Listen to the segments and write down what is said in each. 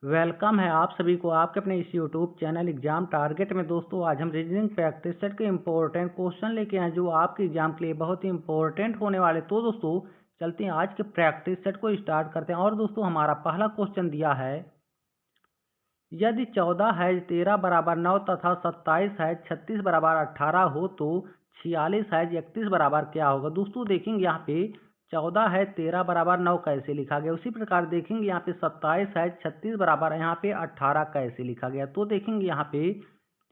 Welcome है आप सभी को आपके अपने इस यूट्यूब चैनल एग्जाम टारगेट में। दोस्तों आज हम रीजनिंग प्रैक्टिस सेट के इम्पोर्टेंट क्वेश्चन लेके आए जो आपके एग्जाम के लिए बहुत ही इंपॉर्टेंट होने वाले। तो दोस्तों चलते हैं आज के प्रैक्टिस सेट को स्टार्ट करते हैं। और दोस्तों हमारा पहला क्वेश्चन दिया है, यदि 14 है 13 बराबर 9 तथा 27 है 36 बराबर 18 हो तो 46 है 31 बराबर क्या होगा। दोस्तों देखेंगे यहाँ पे 14 है 13 बराबर 9 कैसे लिखा गया, उसी प्रकार देखेंगे यहाँ पे 27 है 36 बराबर यहाँ पे 18 कैसे लिखा गया। तो देखेंगे यहाँ पे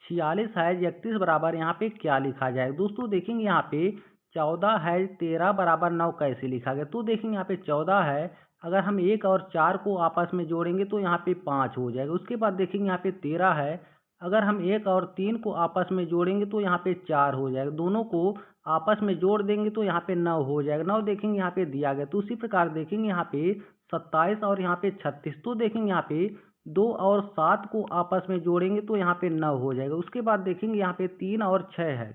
46 है 31 बराबर यहाँ पे क्या लिखा जाए। दोस्तों देखेंगे यहाँ पे 14 है 13 बराबर 9 कैसे लिखा गया। तो देखेंगे यहाँ पे 14 है, अगर हम 1 और 4 को आपस में जोड़ेंगे तो यहाँ पे 5 हो जाएगा। उसके बाद देखेंगे यहाँ पे 13 है, अगर हम 1 और 3 को आपस में जोड़ेंगे तो यहाँ पे 4 हो जाएगा। दोनों को आपस में जोड़ देंगे तो यहाँ पे 9 हो जाएगा। 9 देखेंगे यहाँ पे दिया गया। तो उसी प्रकार देखेंगे यहाँ पे 27 और यहाँ पे 36। तो देखेंगे यहाँ पे 2 और 7 को आपस में जोड़ेंगे तो यहाँ पे 9 हो जाएगा। उसके बाद देखेंगे यहाँ पे 3 और 6 है,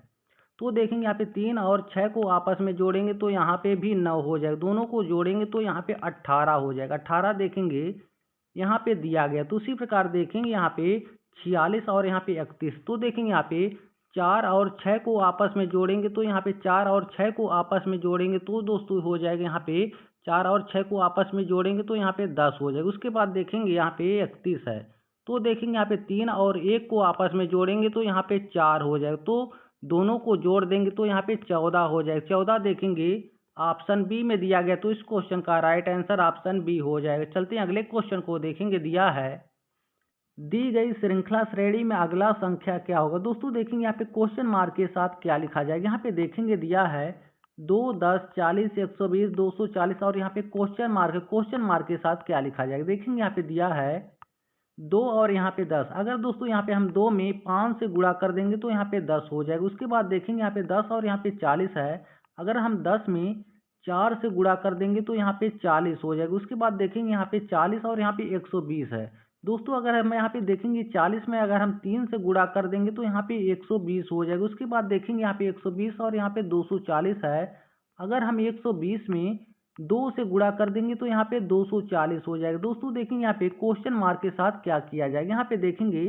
तो देखेंगे यहाँ पे 3 और 6 को आपस में जोड़ेंगे तो यहाँ पे भी 9 हो जाएगा। दोनों को जोड़ेंगे तो यहाँ पे 18 हो जाएगा। 18 देखेंगे यहाँ पे दिया गया। तो उसी प्रकार देखेंगे यहाँ पे 46 और यहाँ पे 31। तो देखेंगे यहाँ पे 4 और 6 को आपस में जोड़ेंगे तो यहाँ पे 4 और 6 को आपस में जोड़ेंगे तो दोस्तों हो जाएगा यहाँ पे 4 और 6 को आपस में जोड़ेंगे तो यहाँ पे 10 हो जाएगा। उसके बाद देखेंगे यहाँ पे 31 है, तो देखेंगे यहाँ पे 3 और 1 को आपस में जोड़ेंगे तो यहाँ पे 4 हो जाएगा। तो दोनों को जोड़ देंगे तो यहाँ पे 14 हो जाएगा। 14 देखेंगे ऑप्शन बी में दिया गया, तो इस क्वेश्चन का राइट आंसर ऑप्शन बी हो जाएगा। चलते हैं अगले क्वेश्चन को देखेंगे। दिया है, दी गई श्रृंखला श्रेणी में अगला संख्या क्या होगा। दोस्तों देखेंगे यहाँ पे क्वेश्चन मार्क के साथ क्या लिखा जाएगा। यहाँ पे देखेंगे दिया है 2, 10, 40, 120, 240 और यहाँ पे क्वेश्चन मार्क के साथ क्या लिखा जाएगा। देखेंगे यहाँ पे दिया है 2 और यहाँ पे 10। अगर दोस्तों यहाँ पे हम 2 में 5 से गुणा कर देंगे तो यहाँ पे 10 हो जाएगा। उसके बाद देखेंगे यहाँ पे 10 और यहाँ पे 40 है, अगर हम 10 में 4 से गुणा कर देंगे तो यहाँ पे 40 हो जाएगा। उसके बाद देखेंगे यहाँ पे 40 और यहाँ पे 120 है। दोस्तों अगर हम यहाँ पे देखेंगे 40 में अगर हम 3 से गुणा कर देंगे तो यहाँ पे 120 हो जाएगा। उसके बाद देखेंगे यहाँ पे 120 और यहाँ पे 240 है, अगर हम 120 में 2 से गुणा कर देंगे तो यहाँ पे 240 हो जाएगा। दोस्तों देखेंगे यहाँ पे क्वेश्चन मार्क के साथ क्या किया जाएगा। यहाँ पे देखेंगे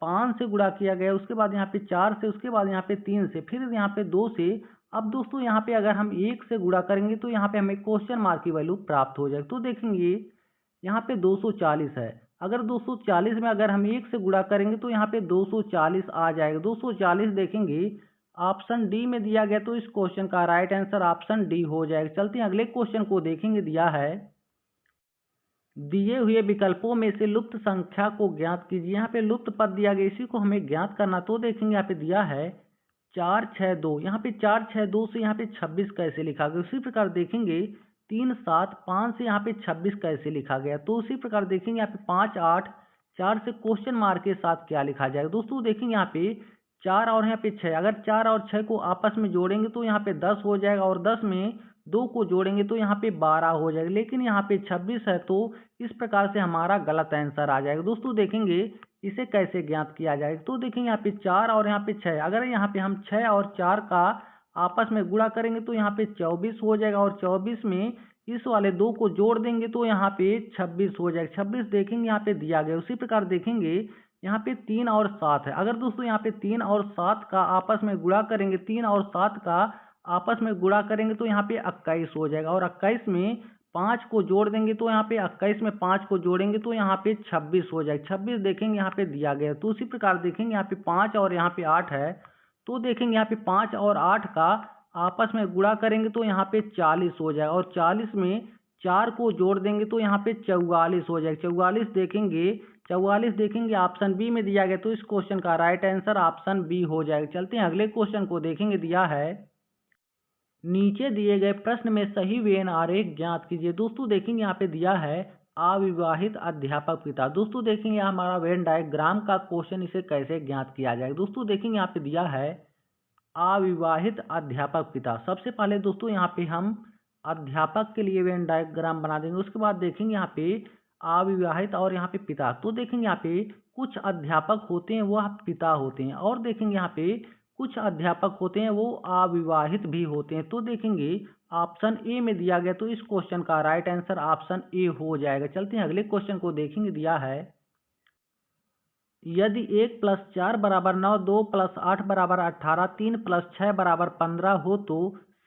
5 से गुणा किया गया, उसके बाद यहाँ पे 4 से, उसके बाद यहाँ पे 3 से, फिर यहाँ पे 2 से। अब दोस्तों यहाँ पे अगर हम 1 से गुणा करेंगे तो यहाँ पे हमें क्वेश्चन मार्क की वैल्यू प्राप्त हो जाएगी। तो देखेंगे यहाँ पे 240 है, अगर 240 में अगर हम 1 से गुणा करेंगे तो यहाँ पे 240 आ जाएगा। 240 देखेंगे ऑप्शन डी में दिया गया, तो इस क्वेश्चन का राइट आंसर ऑप्शन डी हो जाएगा। चलते हैं अगले क्वेश्चन को देखेंगे। दिया है, दिए हुए विकल्पों में से लुप्त संख्या को ज्ञात कीजिए। यहाँ पे लुप्त पद दिया गया, इसी को हमें ज्ञात करना। तो देखेंगे यहाँ पे दिया है 4, 6, 2। यहाँ पे 4, 6, 2 से यहाँ पे 26 कैसे लिखा गया। उसी प्रकार देखेंगे 3, 7, 5 से यहाँ पे 26 कैसे लिखा गया। तो उसी प्रकार देखेंगे यहाँ पे 5, 8, 4 से क्वेश्चन मार्क के साथ क्या लिखा जाएगा। दोस्तों देखेंगे यहाँ पे 4 और यहाँ पे 6, अगर 4 और 6 को आपस में जोड़ेंगे तो यहाँ पे 10 हो जाएगा, और 10 में 2 को जोड़ेंगे तो यहाँ पे 12 हो जाएगा। लेकिन यहाँ पे 26 है, तो इस प्रकार से हमारा गलत आंसर आ जाएगा। दोस्तों देखेंगे इसे कैसे ज्ञात किया जाएगा। तो देखेंगे यहाँ पे 4 और यहाँ पे 6, अगर यहाँ पे हम 6 और 4 का आपस में गुणा करेंगे तो यहाँ पे 24 हो जाएगा, और 24 में इस वाले 2 को जोड़ देंगे तो यहाँ पे 26 हो जाएगा। 26 देखेंगे यहाँ पे दिया गया। उसी प्रकार देखेंगे यहाँ पे 3 और 7 है, अगर दोस्तों यहाँ पे 3 और 7 का आपस में गुणा करेंगे, 3 और 7 का आपस में गुणा करेंगे तो यहाँ पे 21 हो जाएगा, और 21 में 5 को जोड़ देंगे तो यहाँ पे 21 में 5 को जोड़ेंगे तो यहाँ पे 26 हो जाएगा। 26 देखेंगे यहाँ पे दिया गया। तो उसी प्रकार देखेंगे यहाँ पे 5 और यहाँ पे 8 है, तो देखेंगे यहाँ पे 5 और 8 का आपस में गुणा करेंगे तो यहाँ पे 40 हो जाएगा, और 40 में 4 को जोड़ देंगे तो यहाँ पे 44 हो जाएगा। 44 देखेंगे ऑप्शन बी में दिया गया, तो इस क्वेश्चन का राइट आंसर ऑप्शन बी हो जाएगा। चलते हैं अगले क्वेश्चन को देखेंगे। दिया है, नीचे दिए गए प्रश्न में सही वेन आरेख ज्ञात कीजिए। दोस्तों देखेंगे यहाँ पे दिया है अविवाहित अध्यापक पिता। दोस्तों देखेंगे हमारा वेन डायग्राम का क्वेश्चन, इसे कैसे ज्ञात किया जाएगा। दोस्तों देखेंगे यहाँ पे दिया है अविवाहित अध्यापक पिता। सबसे पहले दोस्तों यहाँ पे हम अध्यापक के लिए वेन डायग्राम बना देंगे। उसके बाद देखेंगे यहाँ पे अविवाहित और यहाँ पे पिता। तो देखेंगे यहाँ पे कुछ अध्यापक होते हैं वह पिता होते हैं, और देखेंगे यहाँ पे कुछ अध्यापक होते हैं वो अविवाहित भी होते हैं। तो देखेंगे ऑप्शन ए में दिया गया, तो इस क्वेश्चन का राइट आंसर ऑप्शन ए हो जाएगा। चलते हैं अगले क्वेश्चन को देखेंगे। दिया है, यदि 1 + 4 = 9, 2 + 8 = 18, 3 + 6 = 15 हो तो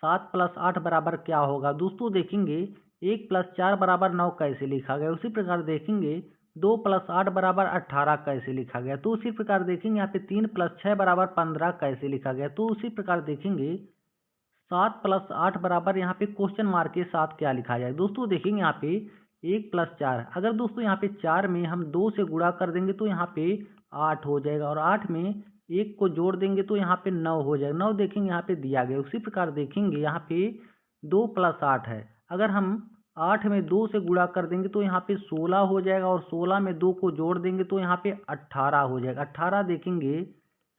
7 + 8 बराबर क्या होगा। दोस्तों देखेंगे 1 + 4 = 9 कैसे लिखा गया, उसी प्रकार देखेंगे 2 + 8 = 18 कैसे लिखा गया, तो उसी प्रकार देखेंगे यहाँ पे 3 + 6 = 15 कैसे लिखा गया, तो उसी प्रकार देखेंगे 7 + 8 बराबर यहाँ पे क्वेश्चन मार्क के साथ क्या लिखा जाए। दोस्तों देखेंगे यहाँ पे 1 + 4, अगर दोस्तों यहाँ पे 4 में हम 2 से गुणा कर देंगे तो यहाँ पे 8 हो जाएगा, और 8 में 1 को जोड़ देंगे तो यहाँ पे 9 हो जाएगा। 9 देखेंगे यहाँ पे दिया गया, उसी प्रकार देखेंगे यहाँ पे 2 + 8 है, अगर हम 8 में 2 से गुणा कर देंगे तो यहाँ पे 16 हो जाएगा, और 16 में 2 को जोड़ देंगे तो यहाँ पे 18 हो जाएगा। 18 देखेंगे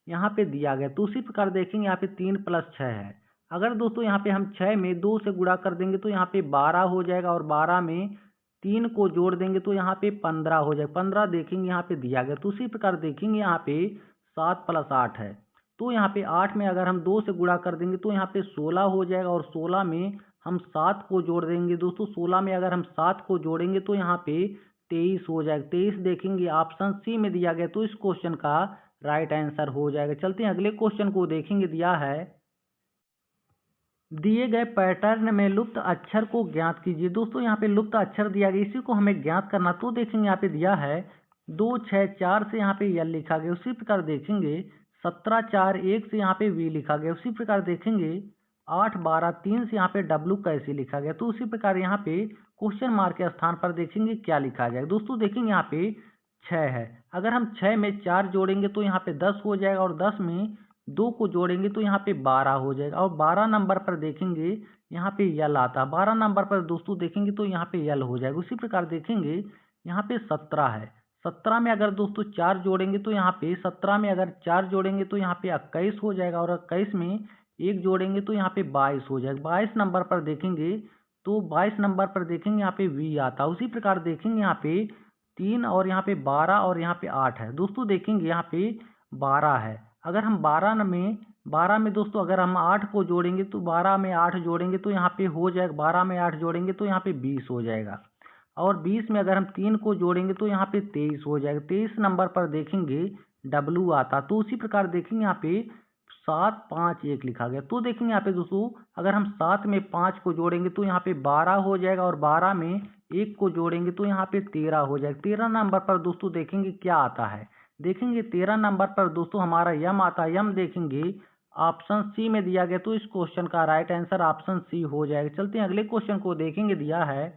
यहाँ पे दिया गया, तो उसी प्रकार देखेंगे यहाँ पे 3 + 6 है, अगर दोस्तों यहाँ पे हम 6 में 2 से गुणा कर देंगे तो यहाँ पे 12 हो जाएगा, और 12 में 3 को जोड़ देंगे तो यहाँ पे 15 हो जाएगा। 15 देखेंगे यहाँ पे दिया गया, तो उसी प्रकार देखेंगे यहाँ पे 7 + 8 है, तो यहाँ पे 8 में अगर हम 2 से गुणा कर देंगे तो यहाँ पे 16 हो जाएगा, और 16 में हम 7 को जोड़ देंगे। दोस्तों 16 में अगर हम 7 को जोड़ेंगे तो यहाँ पे 23 हो जाएगा। 23 देखेंगे ऑप्शन सी में दिया गया, तो इस क्वेश्चन का राइट आंसर हो जाएगा। चलते हैं अगले क्वेश्चन को देखेंगे। दिया है दिए गए पैटर्न में लुप्त अक्षर को ज्ञात कीजिए। दोस्तों यहाँ पे लुप्त अक्षर दिया गया, इसी को हमें ज्ञात करना, तो देखेंगे यहाँ पे दिया है 2 6 4 से यहाँ पे यल लिखा गया, उसी प्रकार देखेंगे 17 4 1 से यहाँ पे वी लिखा गया, उसी प्रकार देखेंगे 8 12 3 से यहाँ पे डब्लू कैसे लिखा गया, तो उसी प्रकार यहाँ पे क्वेश्चन मार्क के स्थान पर देखेंगे क्या लिखा जाएगा। दोस्तों देखेंगे यहाँ पे 6 है, अगर हम 6 में 4 जोड़ेंगे तो यहाँ पे 10 हो जाएगा, और 10 में 2 को जोड़ेंगे तो यहाँ पे 12 हो जाएगा, और 12 नंबर पर देखेंगे यहाँ पे यल आता है। 12 नंबर पर दोस्तों देखेंगे तो यहाँ पे यल हो जाएगा। उसी प्रकार देखेंगे यहाँ पे 17 है, 17 में अगर दोस्तों 4 जोड़ेंगे तो यहाँ पे 17 में अगर 4 जोड़ेंगे तो यहाँ पे 21 हो जाएगा, और 21 में 1 जोड़ेंगे तो यहाँ पे 22 हो जाएगा। 22 नंबर पर देखेंगे तो 22 नंबर पर देखेंगे यहाँ पे वी आता है। उसी प्रकार देखेंगे यहाँ पे 3 और यहाँ पे 12 और यहाँ पे 8 है। दोस्तों देखेंगे यहाँ पे 12 है, अगर हम 12 में दोस्तों अगर हम 8 को जोड़ेंगे तो 12 में 8 जोड़ेंगे तो यहाँ पे हो जाएगा, 12 में 8 जोड़ेंगे तो यहाँ पे 20 हो जाएगा, और 20 में अगर हम 3 को जोड़ेंगे तो यहाँ पे 23 हो जाएगा। 23 नंबर पर देखेंगे डब्लू आता, तो उसी प्रकार देखेंगे यहाँ पे 7 5 1 लिखा गया, तो देखेंगे यहाँ पे दोस्तों अगर हम 7 में 5 को जोड़ेंगे तो यहाँ पे 12 हो जाएगा, और 12 में 1 को जोड़ेंगे तो यहाँ पे 13 हो जाएगा। 13 नंबर पर दोस्तों देखेंगे क्या आता है, देखेंगे 13 नंबर पर दोस्तों हमारा यम आता है। यम देखेंगे ऑप्शन सी में दिया गया, तो इस क्वेश्चन का राइट आंसर ऑप्शन सी हो जाएगा। चलते हैं अगले क्वेश्चन को देखेंगे। दिया है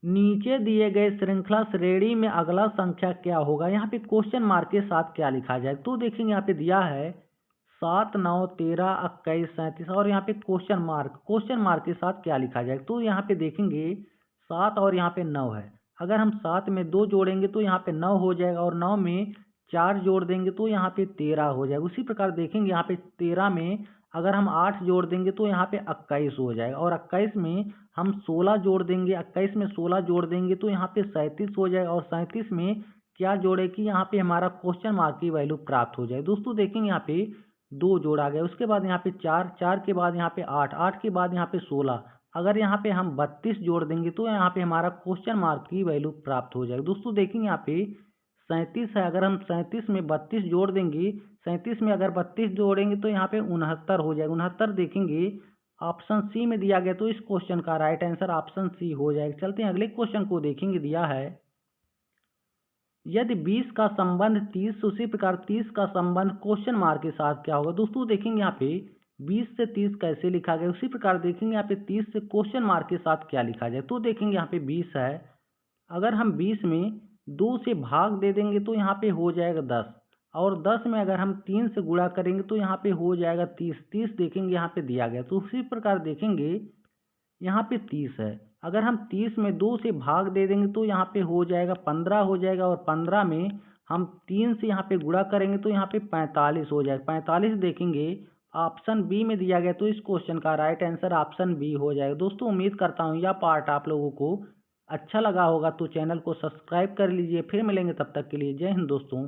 नीचे दिए गए श्रृंखला श्रेणी में अगला संख्या क्या होगा। यहाँ पे क्वेश्चन मार्क के साथ क्या लिखा जाए, तो देखेंगे यहाँ पे दिया है 7 9 13 21 37, और यहाँ पे क्वेश्चन मार्क के साथ क्या लिखा जाए, तो यहाँ पे देखेंगे 7 और यहाँ पे 9 है, अगर हम 7 में 2 जोड़ेंगे तो यहाँ पे 9 हो जाएगा, और 9 में 4 जोड़ देंगे तो यहाँ पे 13 हो जाएगा। उसी प्रकार देखेंगे यहाँ पे 13 में अगर हम 8 जोड़ देंगे तो यहाँ पे 21 हो जाएगा, और 21 में हम 16 जोड़ देंगे, 21 में 16 जोड़ देंगे तो यहाँ पे 37 हो जाएगा, और 37 में क्या जोड़े कि यहाँ पे हमारा क्वेश्चन मार्क की वैल्यू प्राप्त हो जाए। दोस्तों देखेंगे यहाँ पे 2 जोड़ा गया, उसके बाद यहाँ पे 4 4 के बाद यहाँ पे 8 8 के बाद यहाँ पे 16, अगर यहाँ पे हम 32 जोड़ देंगे तो यहाँ पे हमारा क्वेश्चन मार्क की वैल्यू प्राप्त हो जाएगी। दोस्तों देखेंगे यहाँ पे 37 है, अगर हम 37 में 32 जोड़ देंगे, 37 में अगर 32 जोड़ेंगे तो यहाँ पे 69 हो जाएगा। 69 देखेंगे ऑप्शन सी में दिया गया, तो इस क्वेश्चन का राइट आंसर ऑप्शन सी हो जाएगा। चलते हैं अगले क्वेश्चन को देखेंगे। दिया है यदि 20 का संबंध 30 उसी प्रकार 30 का संबंध क्वेश्चन मार्क के साथ क्या होगा। दोस्तों देखेंगे यहाँ पे 20 से 30 कैसे लिखा गया, उसी प्रकार देखेंगे यहाँ पे 30 से क्वेश्चन मार्क के साथ क्या लिखा जाए, तो देखेंगे यहाँ पे 20 है, अगर हम 20 में 2 से भाग दे देंगे तो यहाँ पे हो जाएगा 10, और 10 में अगर हम 3 से गुणा करेंगे तो यहाँ पे हो जाएगा 30। 30 देखेंगे यहाँ पे दिया गया, तो उसी प्रकार देखेंगे यहाँ पे 30 है, अगर हम 30 में 2 से भाग दे देंगे तो यहाँ पे हो जाएगा 15 हो जाएगा, और 15 में हम 3 से यहाँ पे गुणा करेंगे तो यहाँ पे 45 हो जाएगा। 45 देखेंगे ऑप्शन बी में दिया गया, तो इस क्वेश्चन का राइट आंसर ऑप्शन बी हो जाएगा। दोस्तों उम्मीद करता हूँ यह पार्ट आप लोगों को अच्छा लगा होगा, तो चैनल को सब्सक्राइब कर लीजिए। फिर मिलेंगे, तब तक के लिए जय हिंद दोस्तों।